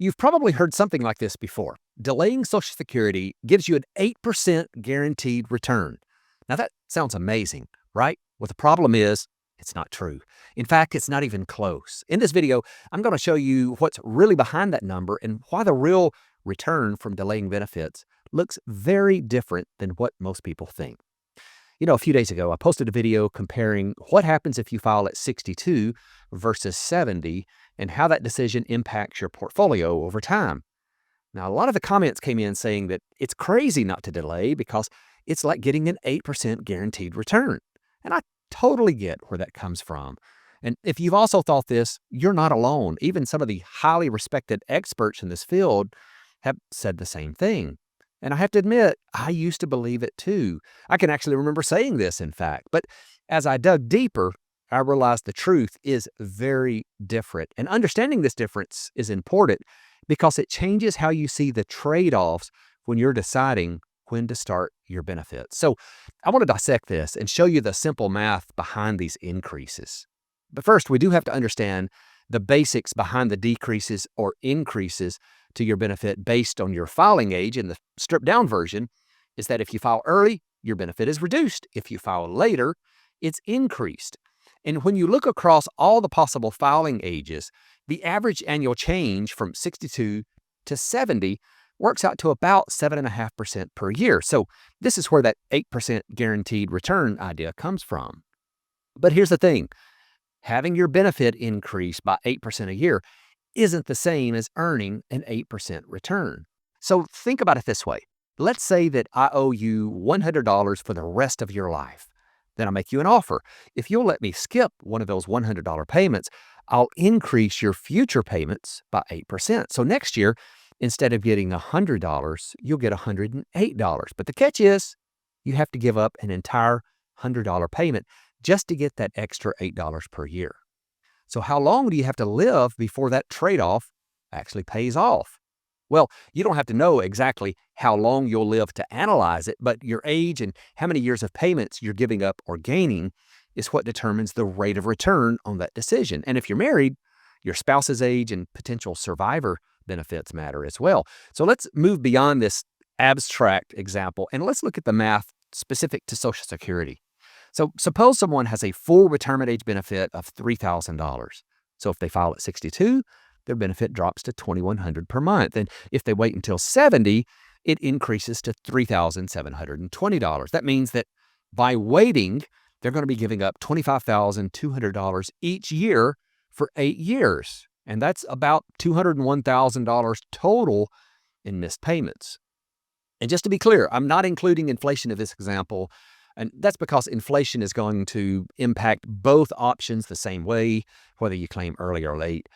You've probably heard something like this before. Delaying Social Security gives you an 8% guaranteed return. Now, that sounds amazing, right? Well, the problem is, it's not true. In fact, it's not even close. In this video, I'm going to show you what's really behind that number and why the real return from delaying benefits looks very different than what most people think. A few days ago, I posted a video comparing what happens if you file at 62 versus 70 and how that decision impacts your portfolio over time. Now, a lot of the comments came in saying that it's crazy not to delay because it's like getting an 8% guaranteed return. And I totally get where that comes from. And if you've also thought this, you're not alone. Even some of the highly respected experts in this field have said the same thing. And I have to admit, I used to believe it too. I can actually remember saying this, in fact. But as I dug deeper, I realized the truth is very different. And understanding this difference is important because it changes how you see the trade-offs when you're deciding when to start your benefits. So I want to dissect this and show you the simple math behind these increases. But first, we do have to understand the basics behind the decreases or increases to your benefit based on your filing age. And the stripped down version is that if you file early, your benefit is reduced. If you file later, it's increased. And when you look across all the possible filing ages, the average annual change from 62 to 70 works out to about 7.5% per year. So this is where that 8% guaranteed return idea comes from. But here's the thing. Having your benefit increase by 8% a year isn't the same as earning an 8% return. So think about it this way. Let's say that I owe you $100 for the rest of your life. Then I make you an offer. If you'll let me skip one of those $100 payments, I'll increase your future payments by 8%. So next year, instead of getting $100, you'll get $108. But the catch is, you have to give up an entire $100 payment just to get that extra $8 per year. So how long do you have to live before that trade-off actually pays off? Well, you don't have to know exactly how long you'll live to analyze it, but your age and how many years of payments you're giving up or gaining is what determines the rate of return on that decision. And if you're married, your spouse's age and potential survivor benefits matter as well. So let's move beyond this abstract example and let's look at the math specific to Social Security. So suppose someone has a full retirement age benefit of $3,000. So if they file at 62, their benefit drops to $2,100 per month. And if they wait until 70, it increases to $3,720. That means that by waiting, they're going to be giving up $25,200 each year for 8 years. And that's about $201,000 total in missed payments. And just to be clear, I'm not including inflation in this example. And that's because inflation is going to impact both options the same way, whether you claim early or late.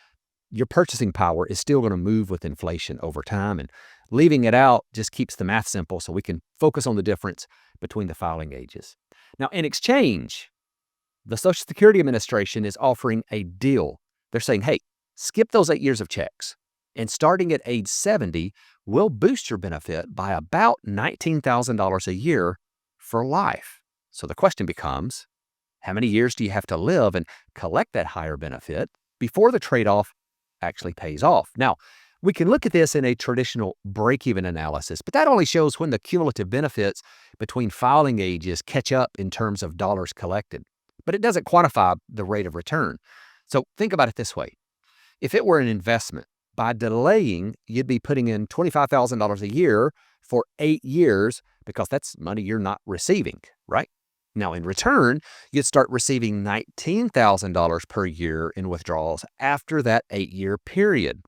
Your purchasing power is still going to move with inflation over time, and leaving it out just keeps the math simple so we can focus on the difference between the filing ages. Now, in exchange, the Social Security Administration is offering a deal. They're saying, hey, skip those 8 years of checks, and starting at age 70, we'll boost your benefit by about $19,000 a year for life. So the question becomes, how many years do you have to live and collect that higher benefit before the trade-off actually pays off? Now, we can look at this in a traditional break-even analysis, but that only shows when the cumulative benefits between filing ages catch up in terms of dollars collected. But it doesn't quantify the rate of return. So think about it this way. If it were an investment, by delaying, you'd be putting in $25,000 a year for 8 years because that's money you're not receiving, right? Now, in return, you'd start receiving $19,000 per year in withdrawals after that 8-year period.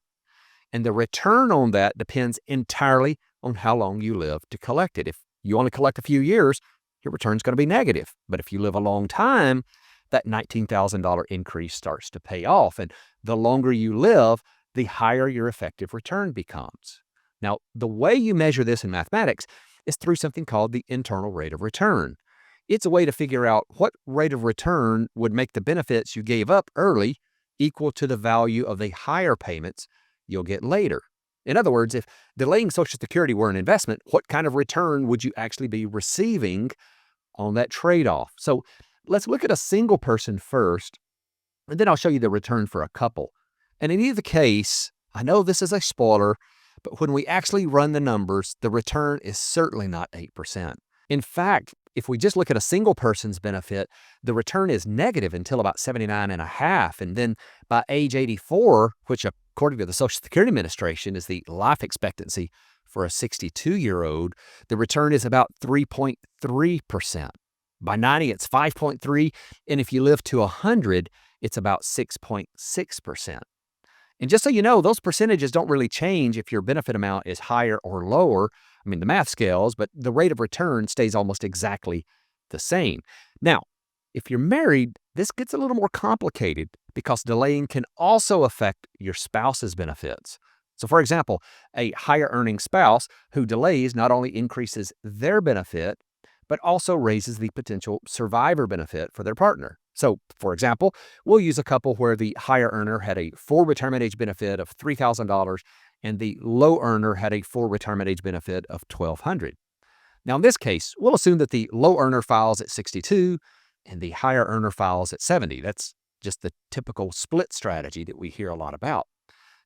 And the return on that depends entirely on how long you live to collect it. If you only collect a few years, your return's going to be negative. But if you live a long time, that $19,000 increase starts to pay off. And the longer you live, the higher your effective return becomes. Now, the way you measure this in mathematics is through something called the internal rate of return. It's a way to figure out what rate of return would make the benefits you gave up early equal to the value of the higher payments you'll get later. In other words, if delaying Social Security were an investment, what kind of return would you actually be receiving on that trade-off? So let's look at a single person first, and then I'll show you the return for a couple. And in either case, I know this is a spoiler, but when we actually run the numbers, the return is certainly not 8%. In fact, if we just look at a single person's benefit, the return is negative until about 79 and a half. And then by age 84, which according to the Social Security Administration is the life expectancy for a 62-year-old, the return is about 3.3%. By 90, it's 5.3, and if you live to 100, it's about 6.6%. And just so you know, those percentages don't really change if your benefit amount is higher or lower. I mean, the math scales, but the rate of return stays almost exactly the same. Now, if you're married, this gets a little more complicated because delaying can also affect your spouse's benefits. So, for example, a higher earning spouse who delays not only increases their benefit, but also raises the potential survivor benefit for their partner. So, for example, we'll use a couple where the higher earner had a full retirement age benefit of $3,000 and the low earner had a full retirement age benefit of $1,200. Now, in this case, we'll assume that the low earner files at 62 and the higher earner files at 70. That's just the typical split strategy that we hear a lot about.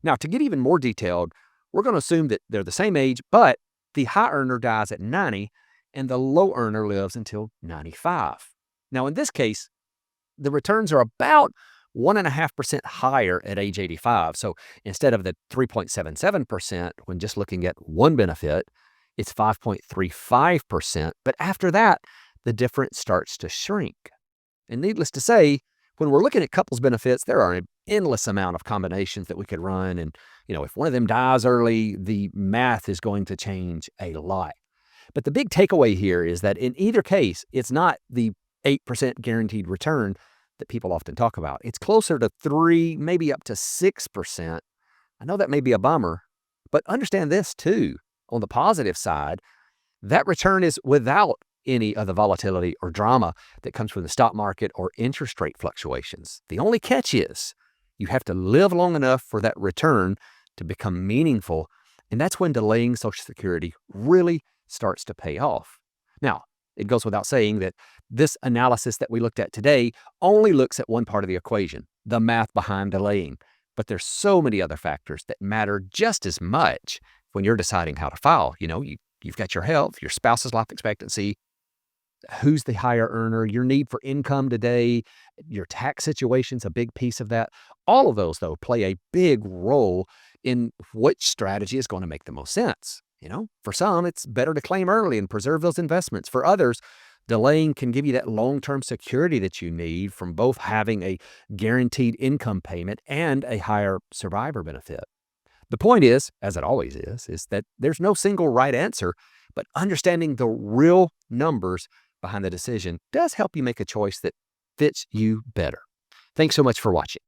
Now, to get even more detailed, we're going to assume that they're the same age, but the high earner dies at 90 and the low earner lives until 95. Now, in this case, the returns are about 1.5% higher at age 85. So instead of the 3.77% when just looking at one benefit, it's 5.35%. But after that, the difference starts to shrink. And needless to say, when we're looking at couples benefits, there are an endless amount of combinations that we could run. And, if one of them dies early, the math is going to change a lot. But the big takeaway here is that in either case, it's not the 8% guaranteed return that people often talk about. It's closer to 3, maybe up to 6%. I know that may be a bummer, but understand this too. On the positive side, that return is without any of the volatility or drama that comes from the stock market or interest rate fluctuations. The only catch is you have to live long enough for that return to become meaningful, and that's when delaying Social Security really starts to pay off. Now, it goes without saying that this analysis that we looked at today only looks at one part of the equation, the math behind delaying. But there's so many other factors that matter just as much when you're deciding how to file. You've got your health, your spouse's life expectancy, who's the higher earner, your need for income today, your tax situation's a big piece of that. All of those, though, play a big role in which strategy is going to make the most sense. For some, it's better to claim early and preserve those investments. For others, delaying can give you that long-term security that you need from both having a guaranteed income payment and a higher survivor benefit. The point is, as it always is that there's no single right answer, but understanding the real numbers behind the decision does help you make a choice that fits you better. Thanks so much for watching.